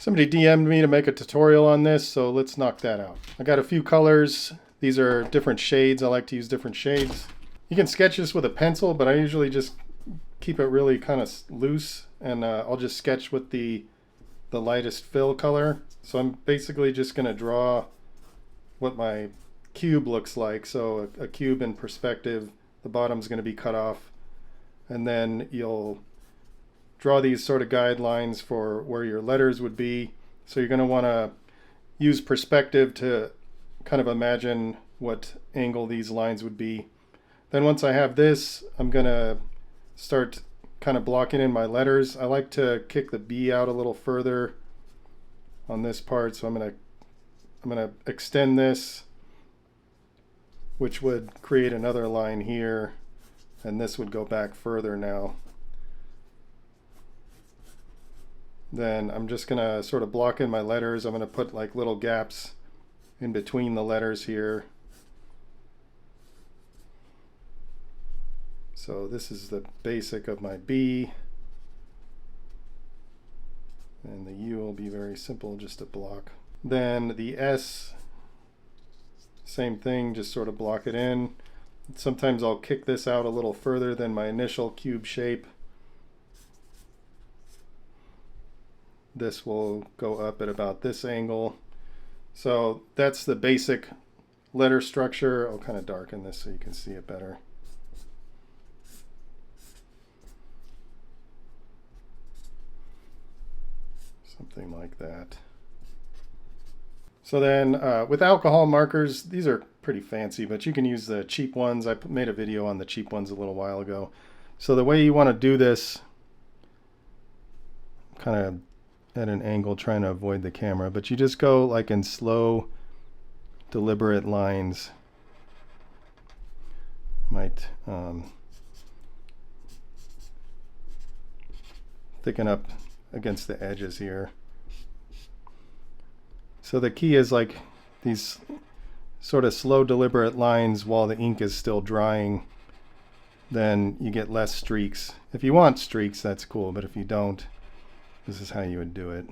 Somebody DM'd me to make a tutorial on this, so let's knock that out. I got a few colors. These are different shades. I like to use different shades. You can sketch this with a pencil, but I usually just keep it really kind of loose, and I'll just sketch with the lightest fill color. So I'm basically just going to draw what my cube looks like. So a cube in perspective, the bottom's going to be cut off, and then you'll draw these sort of guidelines for where your letters would be. So you're going to want to use perspective to kind of imagine what angle these lines would be. Then once I have this, I'm going to start kind of blocking in my letters. I like to kick the B out a little further on this part, so I'm going to extend this, which would create another line here, and this would go back further now. Then I'm just going to sort of block in my letters. I'm going to put like little gaps in between the letters here. So this is the basic of my B. And the U will be very simple, just a block. Then the S, same thing, just sort of block it in. Sometimes I'll kick this out a little further than my initial cube shape. This will go up at about this angle. So that's the basic letter structure. I'll kind of darken this so you can see it better. Something like that. So then with alcohol markers, these are pretty fancy, but you can use the cheap ones. I made a video on the cheap ones a little while ago. So the way you want to do this, kind of at an angle trying to avoid the camera, but you just go like in slow, deliberate lines. Might thicken up against the edges here. So the key is like these sort of slow, deliberate lines while the ink is still drying. Then you get less streaks. If you want streaks, that's cool, but if you don't, this is how you would do it.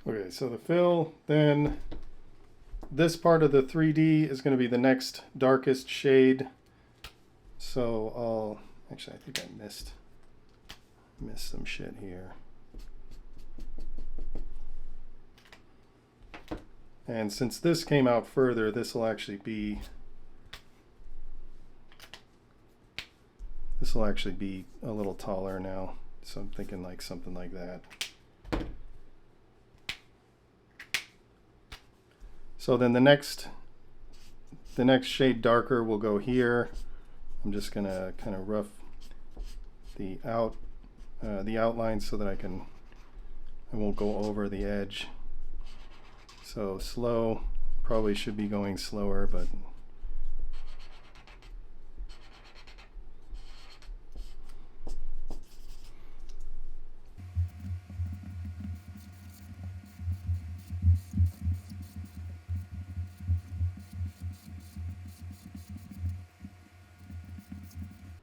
Okay, so the fill, then this part of the 3D is going to be the next darkest shade. So actually I think I missed some shit here. And since this came out further, this will actually be a little taller now. So I'm thinking like something like that. So then the next shade darker will go here. I'm just gonna kind of rough the outline so that I won't go over the edge. So slow, probably should be going slower, but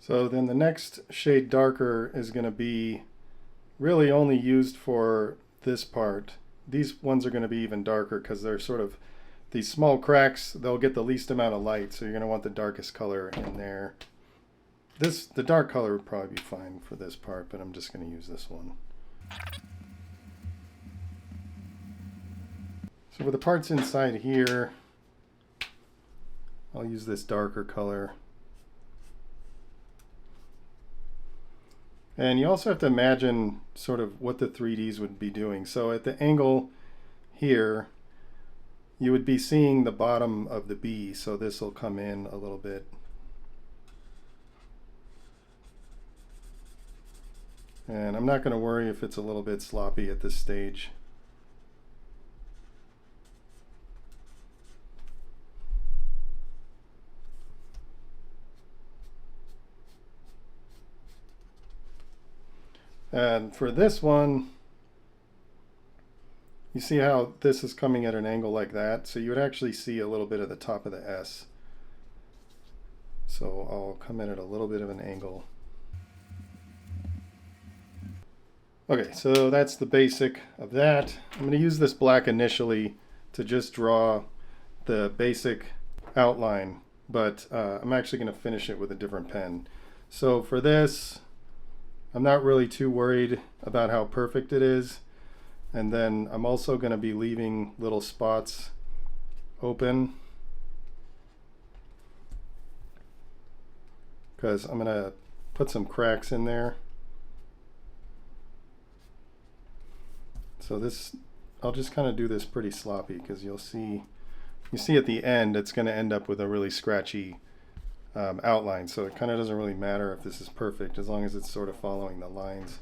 so then the next shade darker is going to be really only used for this part. These ones are going to be even darker because they're sort of these small cracks. They'll get the least amount of light, so you're going to want the darkest color in there. The dark color would probably be fine for this part, but I'm just going to use this one. So for the parts inside here, I'll use this darker color. And you also have to imagine sort of what the 3Ds would be doing. So at the angle here, you would be seeing the bottom of the B, so this will come in a little bit. And I'm not going to worry if it's a little bit sloppy at this stage. And for this one, you see how this is coming at an angle like that? So you would actually see a little bit of the top of the S. I'll come in at a little bit of an angle. Okay, so that's the basic of that. I'm going to use this black initially to just draw the basic outline, but I'm actually going to finish it with a different pen. So for this, I'm not really too worried about how perfect it is. And then I'm also going to be leaving little spots open because I'm going to put some cracks in there. So this, I'll just kind of do this pretty sloppy because you see at the end it's going to end up with a really scratchy outline. So it kind of doesn't really matter if this is perfect as long as it's sort of following the lines.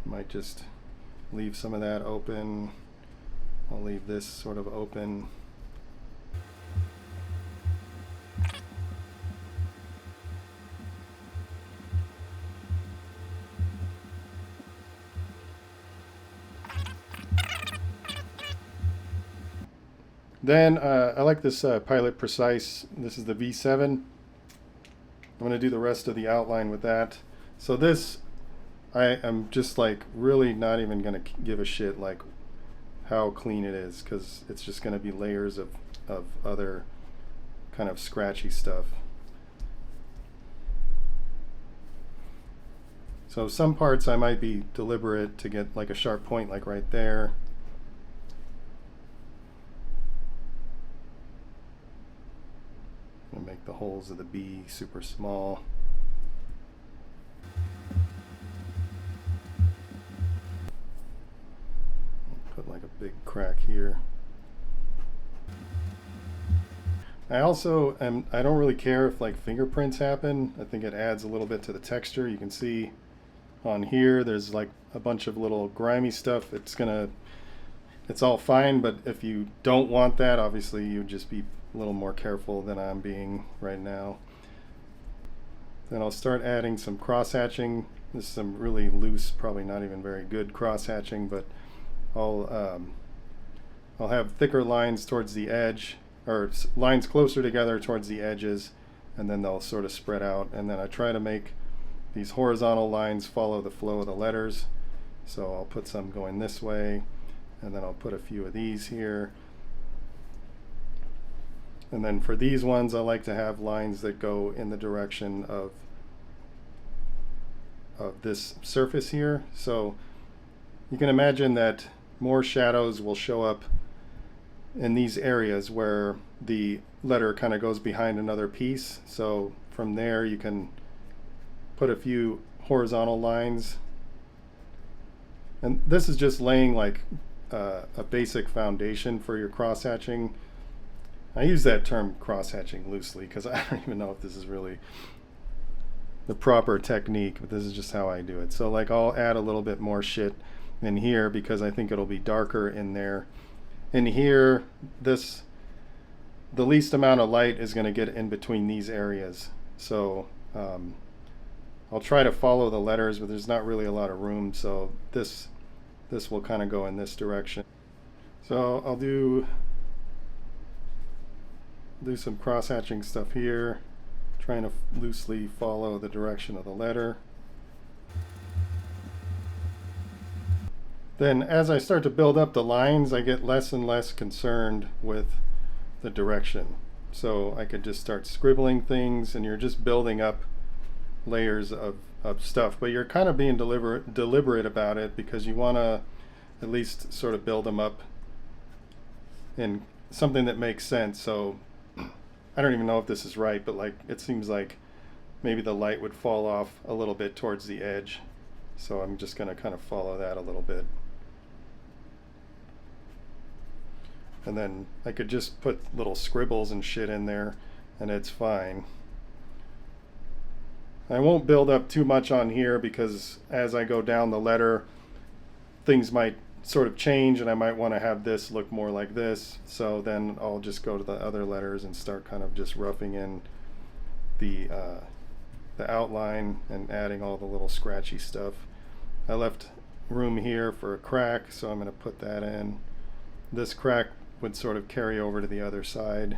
Might just leave some of that open. I'll leave this sort of open. Then I like this Pilot Precise. This is the V7. I'm going to do the rest of the outline with that. So this, I am just like really not even going to give a shit like how clean it is, because it's just going to be layers of other kind of scratchy stuff. So some parts I might be deliberate to get like a sharp point like right there. I'm going to make the holes of the B super small. Put like a big crack here. I also I don't really care if like fingerprints happen. I think it adds a little bit to the texture. You can see on here there's like a bunch of little grimy stuff. It's all fine, but if you don't want that, obviously you would just be a little more careful than I'm being right now. Then I'll start adding some cross hatching. This is some really loose, probably not even very good cross hatching, but I'll have thicker lines towards the edge, or lines closer together towards the edges, and then they'll sort of spread out. And then I try to make these horizontal lines follow the flow of the letters. So I'll put some going this way, and then I'll put a few of these here. And then for these ones, I like to have lines that go in the direction of this surface here. So you can imagine that more shadows will show up in these areas where the letter kind of goes behind another piece. So from there you can put a few horizontal lines. And this is just laying like a basic foundation for your cross hatching. I use that term cross hatching loosely because I don't even know if this is really the proper technique, but this is just how I do it. So like I'll add a little bit more shit in here because I think it'll be darker in there. In here, the least amount of light is going to get in between these areas. So I'll try to follow the letters, but there's not really a lot of room. So this will kind of go in this direction. So I'll do some cross hatching stuff here, trying to loosely follow the direction of the letter. Then as I start to build up the lines, I get less and less concerned with the direction. So I could just start scribbling things, and you're just building up layers of stuff, but you're kind of being deliberate about it because you want to at least sort of build them up in something that makes sense. So I don't even know if this is right, but like it seems like maybe the light would fall off a little bit towards the edge. So I'm just going to kind of follow that a little bit. And then I could just put little scribbles and shit in there and it's fine. I won't build up too much on here because as I go down the letter, things might sort of change and I might want to have this look more like this. So then I'll just go to the other letters and start kind of just roughing in the outline and adding all the little scratchy stuff. I left room here for a crack, so I'm going to put that in. This crack would sort of carry over to the other side.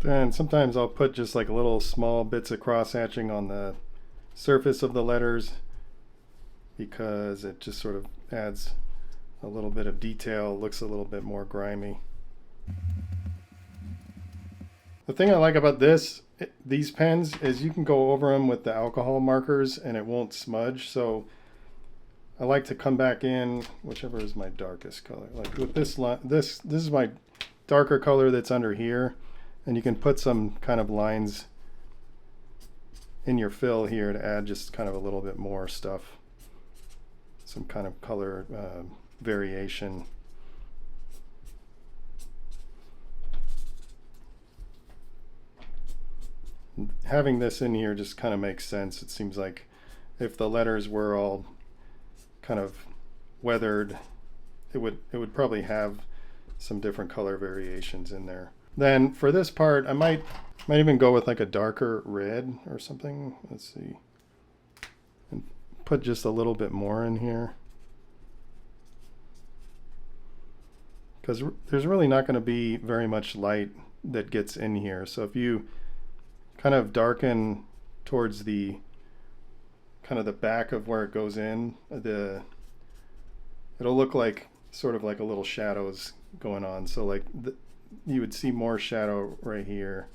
Then sometimes I'll put just like little small bits of cross hatching on the surface of the letters because it just sort of adds a little bit of detail, looks a little bit more grimy. The thing I like about these pens is you can go over them with the alcohol markers and it won't smudge. So I like to come back in whichever is my darkest color. Like with this is my darker color that's under here. And you can put some kind of lines in your fill here to add just kind of a little bit more stuff. Some kind of color variation. Having this in here just kind of makes sense. It seems like if the letters were all kind of weathered, it would probably have some different color variations in there. Then for this part, I might even go with like a darker red or something. Let's see. And put just a little bit more in here. Because there's really not going to be very much light that gets in here. So if you kind of darken towards the kind of the back of where it goes in, it'll look like sort of like a little shadows going on. So like you would see more shadow right here,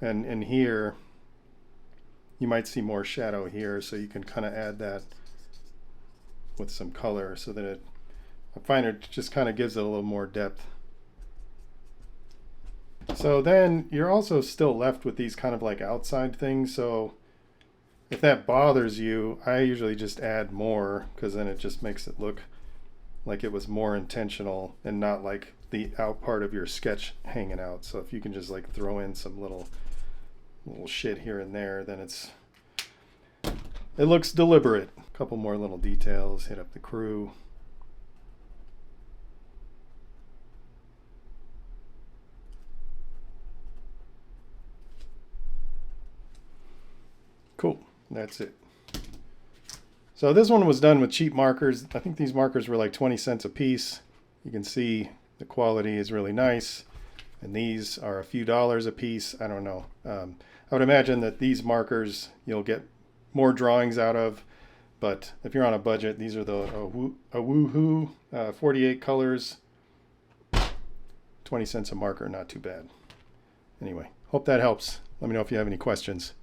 and in here you might see more shadow here, so you can kind of add that with some color so that I find it just kind of gives it a little more depth. So then you're also still left with these kind of like outside things, so if that bothers you, I usually just add more because then it just makes it look like it was more intentional and not like the out part of your sketch hanging out. So if you can just like throw in some little shit here and there, then it looks deliberate. A couple more little details, hit up the crew. Cool, that's it. So this one was done with cheap markers. I think these markers were like 20 cents a piece. You can see the quality is really nice. And these are a few dollars a piece. I don't know. I would imagine that these markers you'll get more drawings out of. But if you're on a budget, these are the Woohoo 48 colors. 20 cents a marker, not too bad. Anyway, hope that helps. Let me know if you have any questions.